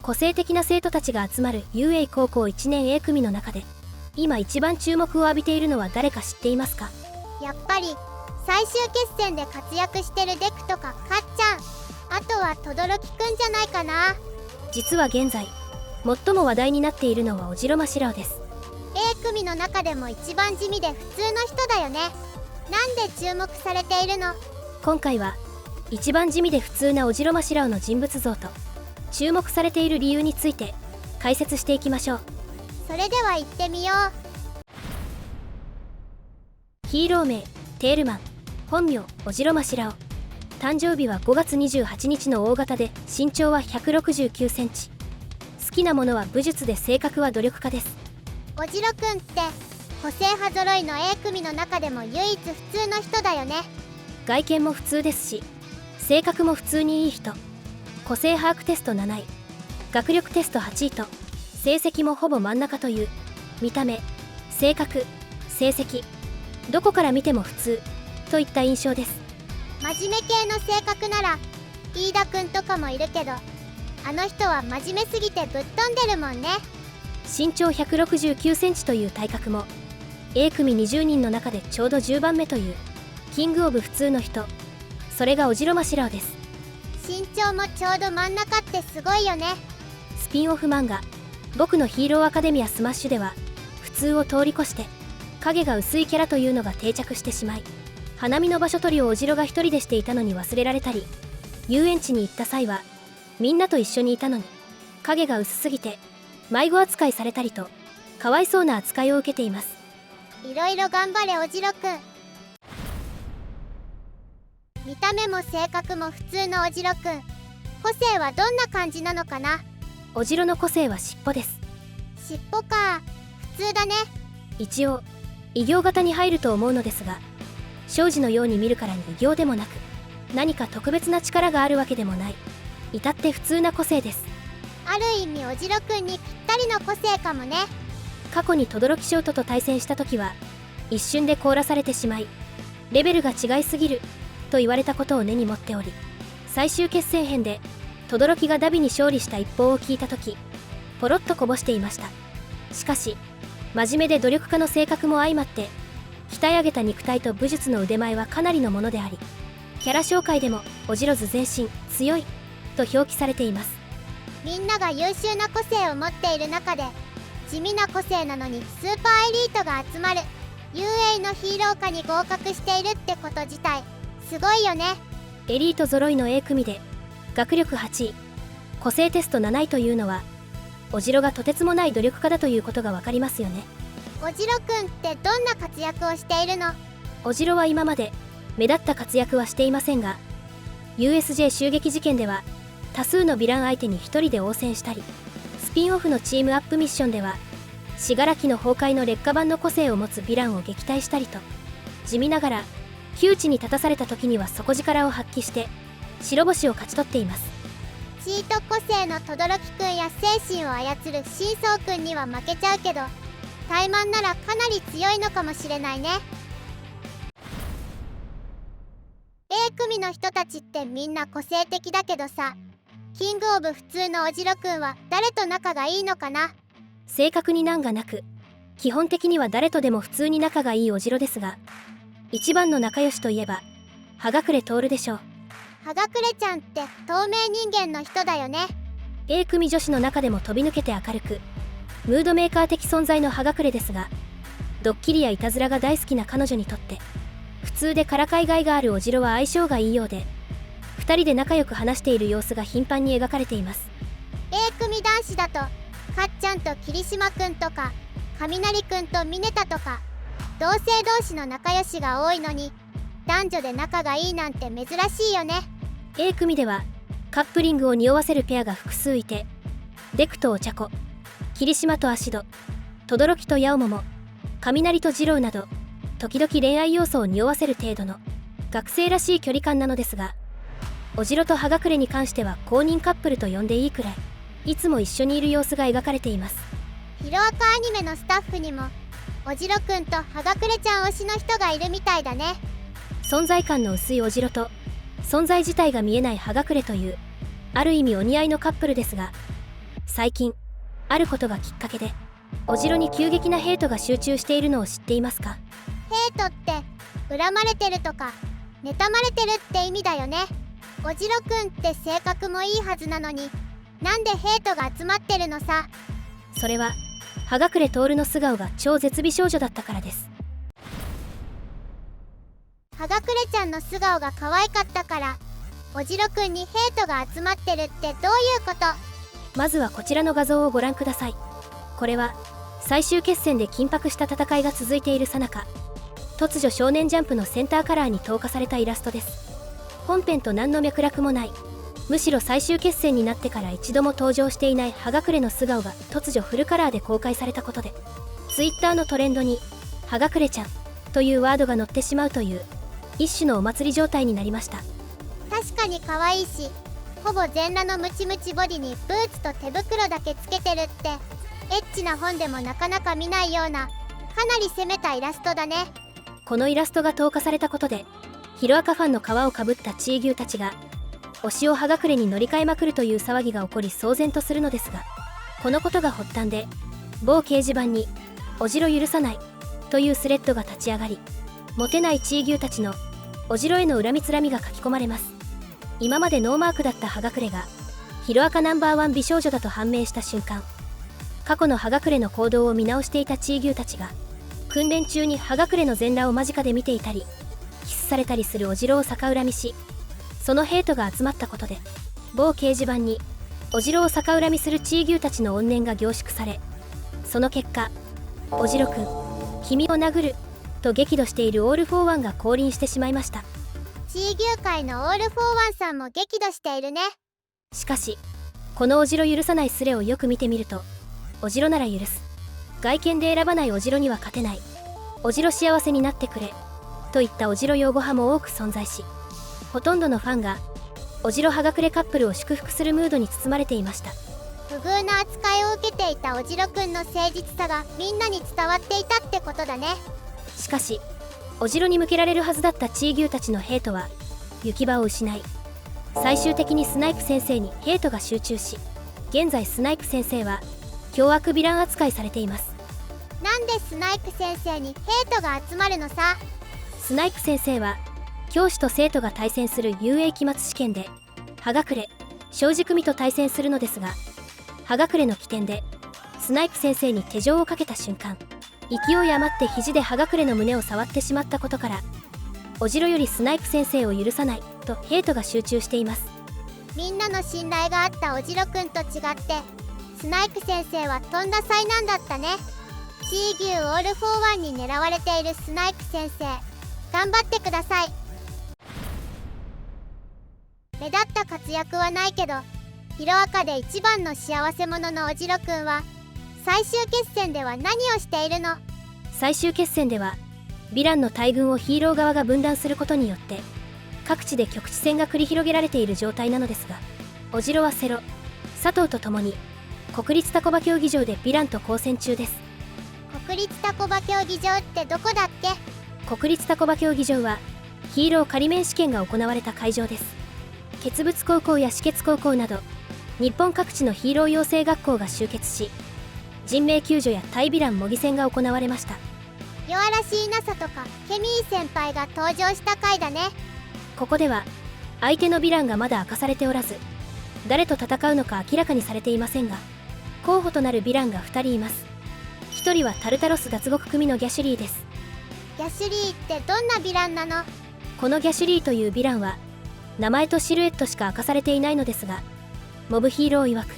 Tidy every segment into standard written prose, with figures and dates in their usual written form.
個性的な生徒たちが集まる UA 高校1年 A 組の中で今一番注目を浴びているのは誰か知っていますか？やっぱり最終決戦で活躍してるデクとかかっちゃん、あとは轟くんじゃないかな。実は現在最も話題になっているのはオジロマシラオです。 A 組の中でも一番地味で普通の人だよね。なんで注目されているの？今回は一番地味で普通なオジロマシラオの人物像と注目されている理由について解説していきましょう。それでは行ってみよう。ヒーロー名テールマン、本名オジロマシラオ、誕生日は5月28日の大型で身長は169センチ。好きなものは武術で性格は努力家です。オジロくんって個性派揃いの A 組の中でも唯一普通の人だよね。外見も普通ですし性格も普通にいい人。個性把握テスト7位、学力テスト8位と成績もほぼ真ん中という見た目、性格、成績どこから見ても普通といった印象です。真面目系の性格なら飯田くんとかもいるけど、あの人は真面目すぎてぶっ飛んでるもんね。身長169センチという体格も A 組20人の中でちょうど10番目というキングオブ普通の人、それがオジロマシラオです。身長もちょうど真ん中ってすごいよね。スピンオフ漫画僕のヒーローアカデミアスマッシュでは普通を通り越して影が薄いキャラというのが定着してしまい、花見の場所取りをオジロが一人でしていたのに忘れられたり、遊園地に行った際はみんなと一緒にいたのに影が薄すぎて迷子扱いされたりとかわいそうな扱いを受けています。いろいろ頑張れオジロくん。見た目も性格も普通のオジロくん、個性はどんな感じなのかな？オジロの個性は尻尾です。尻尾か、普通だね。一応異形型に入ると思うのですが、庄司のように見るからに異形でもなく何か特別な力があるわけでもない、至って普通な個性です。ある意味オジロくんにぴったりの個性かもね。過去に轟ショートと対戦した時は一瞬で凍らされてしまい、レベルが違いすぎると言われたことを根に持っており、最終決戦編で轟がダビに勝利した一報を聞いた時ポロッとこぼしていました。しかし真面目で努力家の性格も相まって鍛え上げた肉体と武術の腕前はかなりのものであり、キャラ紹介でもオジロズ全身強いと表記されています。みんなが優秀な個性を持っている中で地味な個性なのにスーパーエリートが集まる UA のヒーロー科に合格しているってこと自体すごいよね。エリート揃いの A 組で学力8位、個性テスト7位というのはオジロがとてつもない努力家だということがわかりますよね。オジロくんってどんな活躍をしているの？オジロは今まで目立った活躍はしていませんが USJ 襲撃事件では多数のヴィラン相手に一人で応戦したり、スピンオフのチームアップミッションでは信楽の崩壊の劣化版の個性を持つヴィランを撃退したりと、地味ながら窮地に立たされた時には底力を発揮して白星を勝ち取っています。チート個性の轟くんや精神を操る真相くんには負けちゃうけど、怠慢ならかなり強いのかもしれないね。 A 組の人たちってみんな個性的だけどさ、キングオブ普通のオジロくんは誰と仲がいいのかな？正確に難がなく基本的には誰とでも普通に仲がいいオジロですが、一番の仲良しといえば葉隠徹でしょう。葉隠ちゃんって透明人間の人だよね。 A 組女子の中でも飛び抜けて明るくムードメーカー的存在の葉隠ですが、ドッキリやいたずらが大好きな彼女にとって普通でからかいがいがあるオジロは相性がいいようで、2人で仲良く話している様子が頻繁に描かれています。 A 組男子だとかっちゃんと霧島くんとか雷くんとミネタとか同性同士の仲良しが多いのに、男女で仲がいいなんて珍しいよね。 A 組ではカップリングを匂わせるペアが複数いて、デクとお茶子、霧島と芦戸、轟と八百桃、雷と次郎など時々恋愛要素を匂わせる程度の学生らしい距離感なのですが、オジロと葉隠に関しては公認カップルと呼んでいいくらいいつも一緒にいる様子が描かれています。ヒロアカアニメのスタッフにもオジロくんと葉隠ちゃん推しの人がいるみたいだね。存在感の薄いオジロと存在自体が見えない葉隠というある意味お似合いのカップルですが、最近あることがきっかけでお城に急激なヘイトが集中しているのを知っていますか？ヘイトって恨まれてるとか妬まれてるって意味だよね。おじろくんって性格もいいはずなのに、なんでヘイトが集まってるのさ。それは葉隠徹の素顔が超絶美少女だったからです。葉隠ちゃんの素顔が可愛かったからおじろくんにヘイトが集まってるってどういうこと？まずはこちらの画像をご覧ください。これは最終決戦で緊迫した戦いが続いている最中、突如少年ジャンプのセンターカラーに投下されたイラストです。本編と何の脈絡もない、むしろ最終決戦になってから一度も登場していない葉隠の素顔が突如フルカラーで公開されたことで、 Twitter のトレンドに葉隠ちゃんというワードが載ってしまうという一種のお祭り状態になりました。確かに可愛いし、ほぼ全裸のムチムチボディにブーツと手袋だけつけてるって、エッチな本でもなかなか見ないようなかなり攻めたイラストだね。このイラストが投下されたことで、ヒロアカファンの皮をかぶったチー牛たちが推しを葉隠に乗り換えまくるという騒ぎが起こり騒然とするのですが、このことが発端で某掲示板におじろ許さないというスレッドが立ち上がり、モテないチー牛たちのおじろへの恨みつらみが書き込まれます。今までノーマークだった葉隠がヒロアカナンバー1美少女だと判明した瞬間、過去の葉隠の行動を見直していたチー牛たちが訓練中に葉隠の全裸を間近で見ていたりキスされたりするおじろを逆恨みし、そのヘイトが集まったことで某掲示板におじろを逆恨みするチー牛たちの怨念が凝縮され、その結果、おじろくん君を殴ると激怒しているオール・フォー・ワンが降臨してしまいました。チー牛界のオール・フォー・ワンさんも激怒しているね。しかしこのおじろ許さないスレをよく見てみると、おじろなら許す、外見で選ばないおじろには勝てない、おじろ幸せになってくれといったおじろ擁護派も多く存在し、ほとんどのファンがおじろ葉隠カップルを祝福するムードに包まれていました。不遇な扱いを受けていたおじろくんの誠実さがみんなに伝わっていたってことだね。しかしおじろに向けられるはずだったチー牛たちのヘイトは行き場を失い、最終的にスナイプ先生にヘイトが集中し、現在スナイプ先生は凶悪ヴィラン扱いされています。なんでスナイプ先生にヘイトが集まるのさ。スナイプ先生は教師と生徒が対戦する遊泳期末試験で葉隠正直組と対戦するのですが、葉隠の起点でスナイプ先生に手錠をかけた瞬間、勢い余って肘で葉隠の胸を触ってしまったことから、おじろよりスナイプ先生を許さないとヘイトが集中しています。みんなの信頼があったおじろくんと違ってスナイプ先生はとんだ災難だったね。チー牛オール・フォー・ワンに狙われているスナイプ先生、頑張ってください。目立った活躍はないけどヒロアカで一番の幸せ者のおじろくんは最終決戦では何をしているの？最終決戦ではヴィランの大軍をヒーロー側が分断することによって各地で局地戦が繰り広げられている状態なのですが、おじろはセロ、佐藤と共に国立タコバ競技場でヴィランと交戦中です。国立タコバ競技場ってどこだっけ？国立タコバ競技場はヒーロー仮免試験が行われた会場です。傑物高校や私決高校など日本各地のヒーロー養成学校が集結し、人命救助や対ヴィラン模擬戦が行われました。夜嵐イナサとかケミー先輩が登場した回だね。ここでは相手のヴィランがまだ明かされておらず、誰と戦うのか明らかにされていませんが、候補となるヴィランが2人います。1人はタルタロス脱獄組のギャシュリーです。ギャシュリーってどんなヴィランなの？このギャシュリーというヴィランは名前とシルエットしか明かされていないのですが、モブヒーロー曰く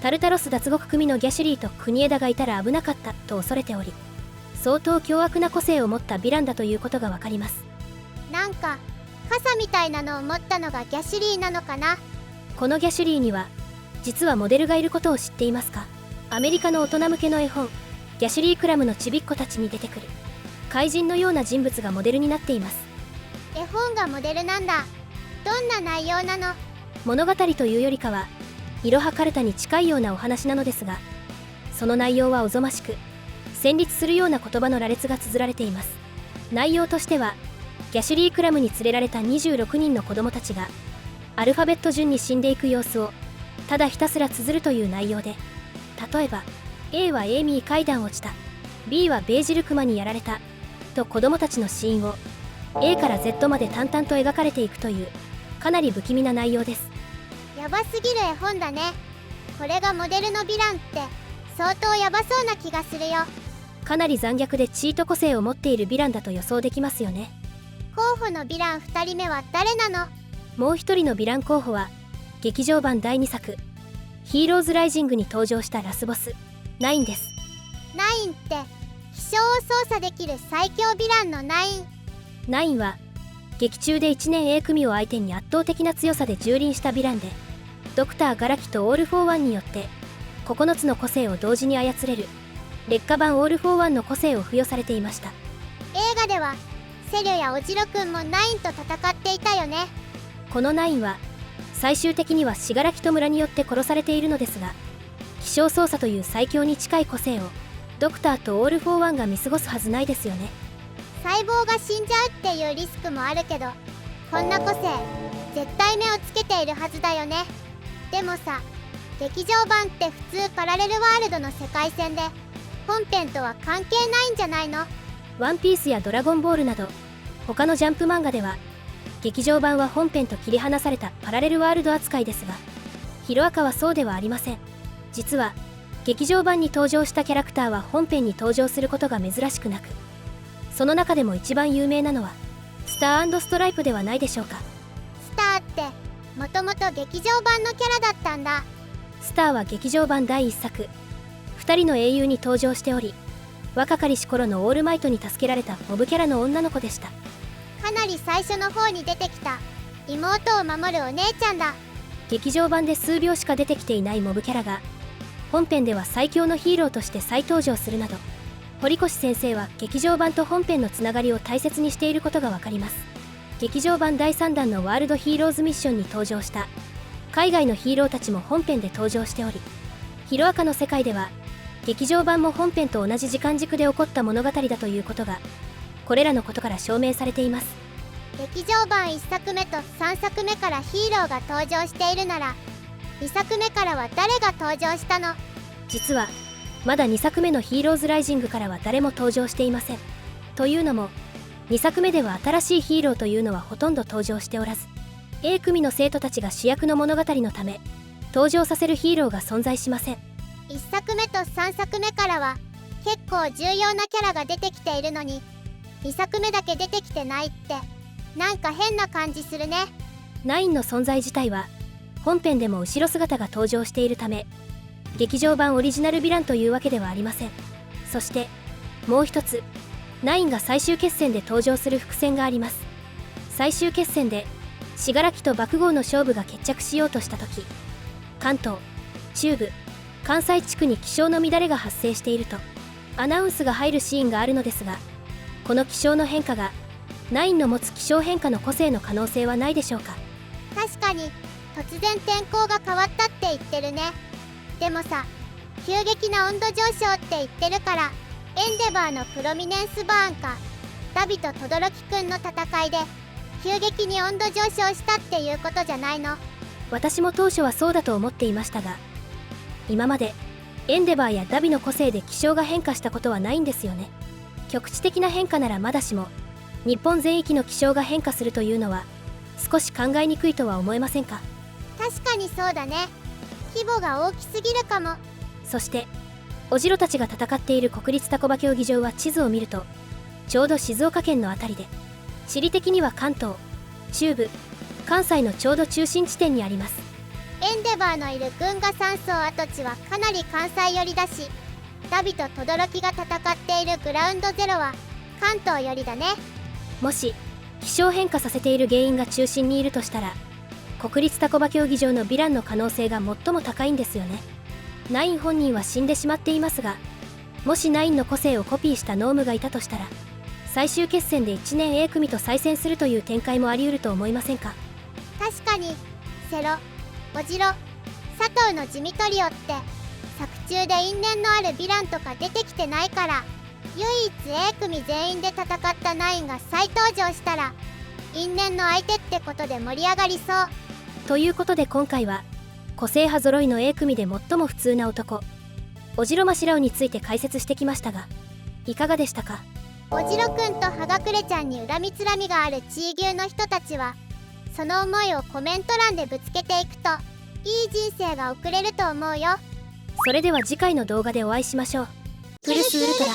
タルタロス脱獄組のギャシュリーと国枝がいたら危なかったと恐れており、相当凶悪な個性を持ったヴィランだということがわかります。なんか傘みたいなのを持ったのがギャシュリーなのかな？このギャシュリーには実はモデルがいることを知っていますか？アメリカの大人向けの絵本ギャシュリークラムのちびっ子たちに出てくる怪人のような人物がモデルになっています。絵本がモデルなんだ。どんな内容なの？物語というよりかはいろはカルタに近いようなお話なのですが、その内容はおぞましく戦慄するような言葉の羅列が綴られています。内容としてはギャシュリークラムに連れられた26人の子供たちがアルファベット順に死んでいく様子をただひたすら綴るという内容で、例えば A はエイミー階段落ちた、 B はベージルクマにやられたと子供たちの死因を A から Z まで淡々と描かれていくというかなり不気味な内容です。やばすぎる絵本だね。これがモデルのヴィランって相当やばそうな気がするよ。かなり残虐でチート個性を持っているヴィランだと予想できますよね。候補のヴィラン2人目は誰なの？もう一人のヴィラン候補は劇場版第2作ヒーローズライジングに登場したラスボスナインです。ナインって気象を操作できる最強ヴィランのナイン。ナインは劇中で1年 A 組を相手に圧倒的な強さで蹂躙したヴィランで、ドクター・ガラキとオール・フォー・ワンによって9つの個性を同時に操れる劣化版オール・フォー・ワンの個性を付与されていました。映画ではセリョやオジロくんもナインと戦っていたよね。このナインは最終的には死柄木弔によって殺されているのですが、気象操作という最強に近い個性をドクターとオール・フォー・ワンが見過ごすはずないですよね。細胞が死んじゃうっていうリスクもあるけど、こんな個性絶対目をつけているはずだよね。でもさ、劇場版って普通パラレルワールドの世界線で本編とは関係ないんじゃないの？ワンピースやドラゴンボールなど他のジャンプ漫画では劇場版は本編と切り離されたパラレルワールド扱いですが、ヒロアカはそうではありません。実は劇場版に登場したキャラクターは本編に登場することが珍しくなく、その中でも一番有名なのはスター&ストライプではないでしょうか。スターってもともと劇場版のキャラだったんだ。スターは劇場版第1作2人の英雄に登場しており、若かりし頃のオールマイトに助けられたモブキャラの女の子でした。かなり最初の方に出てきた妹を守るお姉ちゃんだ。劇場版で数秒しか出てきていないモブキャラが本編では最強のヒーローとして再登場するなど、堀越先生は劇場版と本編のつながりを大切にしていることがわかります。劇場版第3弾のワールドヒーローズミッションに登場した海外のヒーローたちも本編で登場しており、ヒロアカの世界では劇場版も本編と同じ時間軸で起こった物語だということがこれらのことから証明されています。劇場版1作目と3作目からヒーローが登場しているなら、2作目からは誰が登場したの？実はまだ2作目のヒーローズライジングからは誰も登場していません。というのも2作目では新しいヒーローというのはほとんど登場しておらず、 A 組の生徒たちが主役の物語のため登場させるヒーローが存在しません。1作目と3作目からは結構重要なキャラが出てきているのに、2作目だけ出てきてないってなんか変な感じするね。ナインの存在自体は本編でも後ろ姿が登場しているため劇場版オリジナルヴィランというわけではありません。そしてもう一つ、ナインが最終決戦で登場する伏線があります。最終決戦で死柄木と爆豪の勝負が決着しようとした時、関東、中部、関西地区に気象の乱れが発生しているとアナウンスが入るシーンがあるのですが、この気象の変化がナインの持つ気象変化の個性の可能性はないでしょうか。確かに突然天候が変わったって言ってるね。でもさ、急激な温度上昇って言ってるから、エンデバーのプロミネンスバーンかダビと轟くんの戦いで急激に温度上昇したっていうことじゃないの？私も当初はそうだと思っていましたが、今までエンデバーやダビの個性で気象が変化したことはないんですよね。局地的な変化ならまだしも日本全域の気象が変化するというのは少し考えにくいとは思えませんか？確かにそうだね。規模が大きすぎるかも。そしてオジロたちが戦っている国立タコ場競技場は地図を見るとちょうど静岡県のあたりで、地理的には関東、中部、関西のちょうど中心地点にあります。エンデバーのいる群馬山荘跡地はかなり関西寄りだし、ダビと轟が戦っているグラウンドゼロは関東寄りだね。もし気象変化させている原因が中心にいるとしたら、国立タコ場競技場のヴィランの可能性が最も高いんですよね。ナイン本人は死んでしまっていますが、もしナインの個性をコピーしたノームがいたとしたら、最終決戦で1年 A 組と再戦するという展開もあり得ると思いませんか？確かにセロ、オジロ、佐藤の地味トリオって作中で因縁のあるヴィランとか出てきてないから、唯一 A 組全員で戦ったナインが再登場したら因縁の相手ってことで盛り上がりそう。ということで今回は個性派揃いの A 組で最も普通な男オジロマシラオについて解説してきましたが、いかがでしたか？おじろくんとはがくれちゃんに恨みつらみがあるチー牛の人たちは、その思いをコメント欄でぶつけていくといい人生が送れると思うよ。それでは次回の動画でお会いしましょう。プルスウルトラ